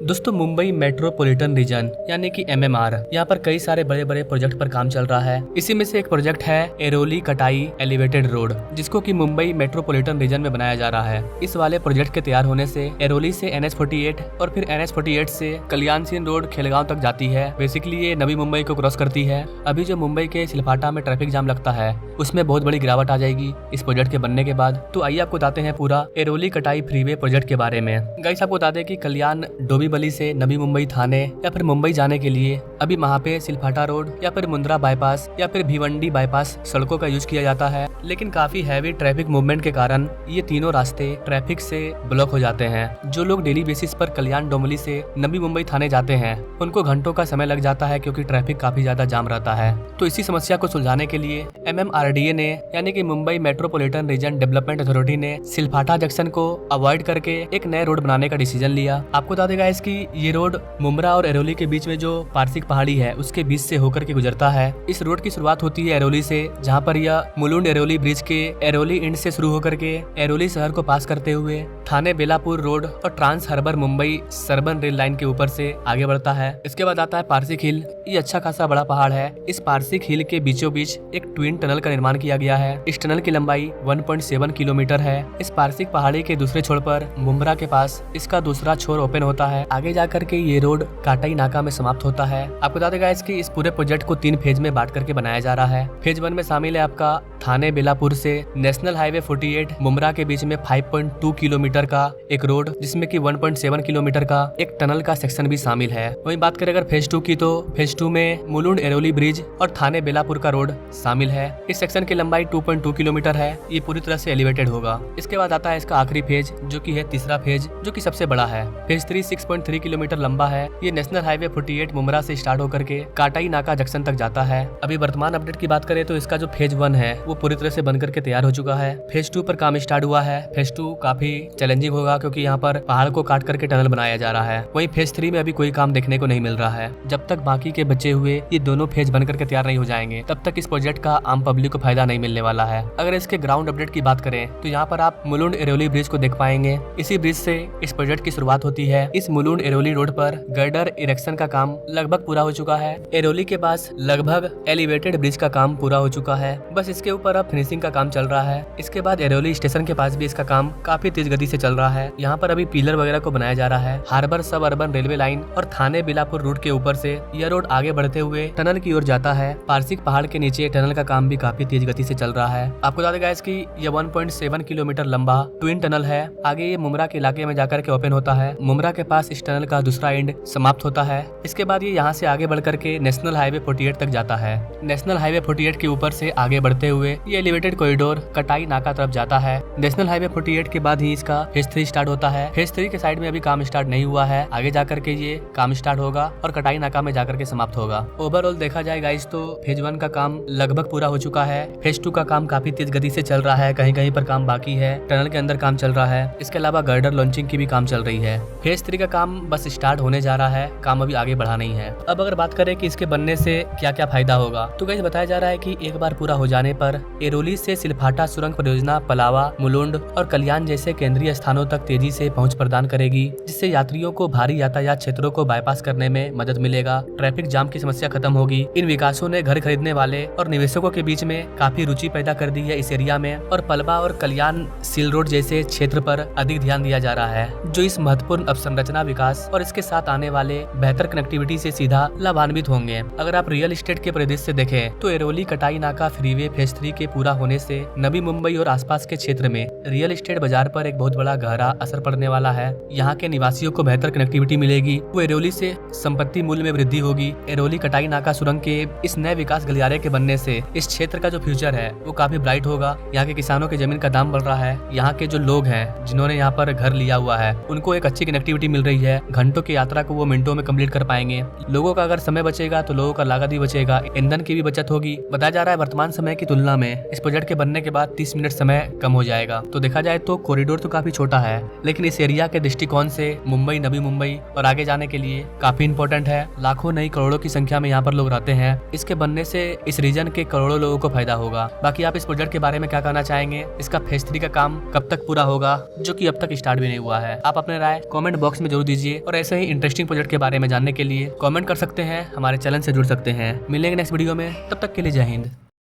दोस्तों Mumbai metropolitan region यानी कि MMR, यहाँ पर कई सारे बड़े बड़े प्रोजेक्ट पर काम चल रहा है। इसी में से एक प्रोजेक्ट है एरोली कटाई एलिवेटेड रोड, जिसको कि मुंबई मेट्रोपॉलिटन रीजन में बनाया जा रहा है। इस वाले प्रोजेक्ट के तैयार होने से एरोली से NH48 और फिर NH48 से कल्याण सिंह रोड खेलगांव तक जाती है। बेसिकली ये नवी मुंबई को क्रॉस करती है। अभी जो मुंबई के सिलपाटा में ट्रैफिक जाम लगता है उसमें बहुत बड़ी गिरावट आ जाएगी इस प्रोजेक्ट के बनने के बाद। तो आइए आपको बताते हैं पूरा एरोली कटाई फ्रीवे प्रोजेक्ट के बारे में। गाइस आपको बता दें कि कल्याण डोंबिवली से नवी मुंबई थाने या फिर मुंबई जाने के लिए अभी वहाँ पे सिलफाटा रोड या फिर मुंद्रा बाईपास या फिर भिवंडी बाईपास सड़कों का यूज किया जाता है। लेकिन काफी हैवी ट्रैफिक मूवमेंट के कारण ये तीनों रास्ते ट्रैफिक से ब्लॉक हो जाते हैं। जो लोग डेली बेसिस पर कल्याण डोंबिवली से नवी मुंबई थाने जाते हैं उनको घंटों का समय लग जाता है, क्योंकि ट्रैफिक काफी ज्यादा जाम रहता है। तो इसी समस्या को सुलझाने के लिए MMRDA ने यानी कि Mumbai metropolitan region development authority ने सिलफाटा जंक्शन को अवॉइड करके एक नए रोड बनाने का डिसीजन लिया। आपको बता देगा इसकी ये रोड मुंब्रा और एरोली के बीच में जो पारसिक पहाड़ी है उसके बीच से होकर के गुजरता है। इस रोड की शुरुआत होती है एरोली से, जहाँ पर यह मुलुंड एरोली ब्रिज के एरोली एंड से शुरू होकर के एरोली शहर को पास करते हुए थाने बेलापुर रोड और trans harbour Mumbai suburban rail line के ऊपर से आगे बढ़ता है। इसके बाद आता है पारसिक हिल। ये अच्छा खासा बड़ा पहाड़ है। इस पारसिक हिल के बीचों बीच एक ट्विन टनल का निर्माण किया गया है। इस टनल की लंबाई 1.7 किलोमीटर है। इस पारसिक पहाड़ी के दूसरे छोर पर मुंब्रा के पास इसका दूसरा छोर ओपन होता है। आगे जाकर के ये रोड काटाई नाका में समाप्त होता है। आपको बता देगा इसकी इस पूरे प्रोजेक्ट को 3 फेज में बांट करके बनाया जा रहा है। फेज 1 में शामिल है आपका थाने बेलापुर से नेशनल हाईवे 48 मुंब्रा के बीच में 5.2 किलोमीटर का एक रोड, जिसमें कि 1.7 किलोमीटर का एक टनल का सेक्शन भी शामिल है। वहीं बात करें अगर फेज 2 की, तो फेज 2 में मुलुंड एरोली ब्रिज और थाने बेलापुर का रोड शामिल है। इस सेक्शन की लंबाई 2.2 किलोमीटर है। ये पूरी तरह से एलिवेटेड होगा। इसके बाद आता है इसका आखिरी फेज, जो की है तीसरा फेज, जो की सबसे बड़ा है। फेज 3 6.3 किलोमीटर लंबा है। ये नेशनल हाईवे 48 मुंब्रा से स्टार्ट होकर के काटाई नाका जंक्शन तक जाता है। अभी वर्तमान अपडेट की बात करें तो इसका जो फेज 1 है वो पूरी तरह से बनकर के तैयार हो चुका है। फेज 2 पर काम स्टार्ट हुआ है। फेज 2 काफी चैलेंजिंग होगा, क्योंकि यहाँ पर पहाड़ को काट करके टनल बनाया जा रहा है। वहीं फेज 3 में अभी कोई काम देखने को नहीं मिल रहा है। जब तक बाकी के बचे हुए ये दोनों फेज बनकर के तैयार नहीं हो जाएंगे तब तक इस प्रोजेक्ट का आम पब्लिक को फायदा नहीं मिलने वाला है। अगर इसके ग्राउंड अपडेट की बात करें तो यहाँ पर आप मुलुंड एरोली ब्रिज को देख पाएंगे। इसी ब्रिज से इस प्रोजेक्ट की शुरुआत होती है। इस मुलुंड एरोली रोड पर गर्डर इरेक्शन का काम लगभग पूरा हो चुका है। एरोली के पास लगभग एलिवेटेड ब्रिज का काम पूरा हो चुका है। बस इसके ऊपर अब फिनिशिंग का काम चल रहा है। इसके बाद एरोली स्टेशन के पास भी इसका काम काफी तेज गति से चल रहा है। यहाँ पर अभी पिलर वगैरह को बनाया जा रहा है। हार्बर सब अर्बन रेलवे लाइन और थाने बिलापुर रूट के ऊपर से यह रोड आगे बढ़ते हुए टनल की ओर जाता है। पारसिक पहाड़ के नीचे टनल का काम भी काफी तेज गति से चल रहा है। आपको बता देगा इसकी यह 1.7 किलोमीटर लंबा ट्विन टनल है। आगे ये मुंब्रा के इलाके में जाकर के ओपन होता है। मुंब्रा के पास इस टनल का दूसरा एंड समाप्त होता है। इसके बाद ये यहाँ से आगे बढ़ करके नेशनल हाईवे 48 तक जाता है। नेशनल हाईवे 48 के ऊपर से आगे बढ़ते हुए ये एलिवेटेड कॉरिडोर कटाई नाका तरफ जाता है। नेशनल हाईवे 48 के बाद ही इसका फेज 3 स्टार्ट होता है। फेज 3 के साइड में अभी काम स्टार्ट नहीं हुआ है। आगे जाकर के ये काम स्टार्ट होगा और कटाई नाका में जाकर के समाप्त होगा। ओवरऑल देखा जाए गाइस तो फेज 1 का काम लगभग पूरा हो चुका है। फेज 2 का काम काफी तेज गति से चल रहा है। कहीं कहीं पर काम बाकी है। टनल के अंदर काम चल रहा है। इसके अलावा गर्डर लॉन्चिंग की भी काम चल रही है। फेज 3 का काम बस स्टार्ट होने जा रहा है। काम अभी आगे बढ़ा नहीं है। अब अगर बात करें कि इसके बनने से क्या क्या फायदा होगा, तो गाइस बताया जा रहा है कि एक बार पूरा हो जाने पर एरोली से सिलफाटा सुरंग परियोजना पलावा, मुलुंड और कल्याण जैसे केंद्रीय स्थानों तक तेजी से पहुंच प्रदान करेगी, जिससे यात्रियों को भारी यातायात क्षेत्रों को बाईपास करने में मदद मिलेगा। ट्रैफिक जाम की समस्या खत्म होगी। इन विकासों ने घर खरीदने वाले और निवेशकों के बीच में काफी रुचि पैदा कर दी है इस एरिया में, और पलवा और कल्याण सील रोड जैसे क्षेत्र पर अधिक ध्यान दिया जा रहा है, जो इस महत्वपूर्ण अवसंरचना विकास और इसके साथ आने वाले बेहतर कनेक्टिविटी से सीधा लाभान्वित होंगे। अगर आप रियल एस्टेट के परिदृश्य से देखें तो एरोली कटाई नाका फ्रीवे फेज 3 के पूरा होने से नवी मुंबई और आसपास के क्षेत्र में रियल एस्टेट बाजार पर एक बहुत बड़ा गहरा असर पड़ने वाला है। यहाँ के निवासियों को बेहतर कनेक्टिविटी मिलेगी। वो एरोली से संपत्ति मूल्य में वृद्धि होगी। एरोली कटाई नाका सुरंग के इस नए विकास गलियारे के बनने से इस क्षेत्र का जो फ्यूचर है वो काफी ब्राइट होगा। यहाँ के किसानों की जमीन का दाम बढ़ रहा है। यहाँ के जो लोग हैं जिन्होंने यहाँ पर घर लिया हुआ है उनको एक अच्छी कनेक्टिविटी मिल रही है। घंटों की यात्रा को वो मिनटों में कंप्लीट कर पाएंगे। लोगों का अगर समय बचेगा तो लोगों का लागत भी बचेगा, ईंधन की भी बचत होगी। बताया जा रहा है वर्तमान समय की तुलना में इस प्रोजेक्ट के बनने के बाद 30 मिनट समय कम हो जाएगा। तो देखा जाए तो कॉरिडोर तो काफी छोटा है, लेकिन इस एरिया के दृष्टिकोण से मुंबई, नवी मुंबई और आगे जाने के लिए काफी इंपॉर्टेंट है। लाखों नहीं करोड़ों की संख्या में यहाँ पर लोग रहते हैं। इसके बनने से इस रीजन के करोड़ों लोगों को फायदा होगा। बाकी आप इस प्रोजेक्ट के बारे में क्या कहना चाहेंगे? इसका फेज 3 का काम कब तक पूरा होगा, जो कि अब तक स्टार्ट भी नहीं हुआ है? आप अपने राय कमेंट बॉक्स में जरूर दीजिए और ऐसे ही इंटरेस्टिंग प्रोजेक्ट के बारे में जानने के लिए कमेंट कर सकते हैं, हमारे चैनल से जुड़ सकते हैं। मिलेंगे नेक्स्ट वीडियो में, तब तक के लिए जय हिंद।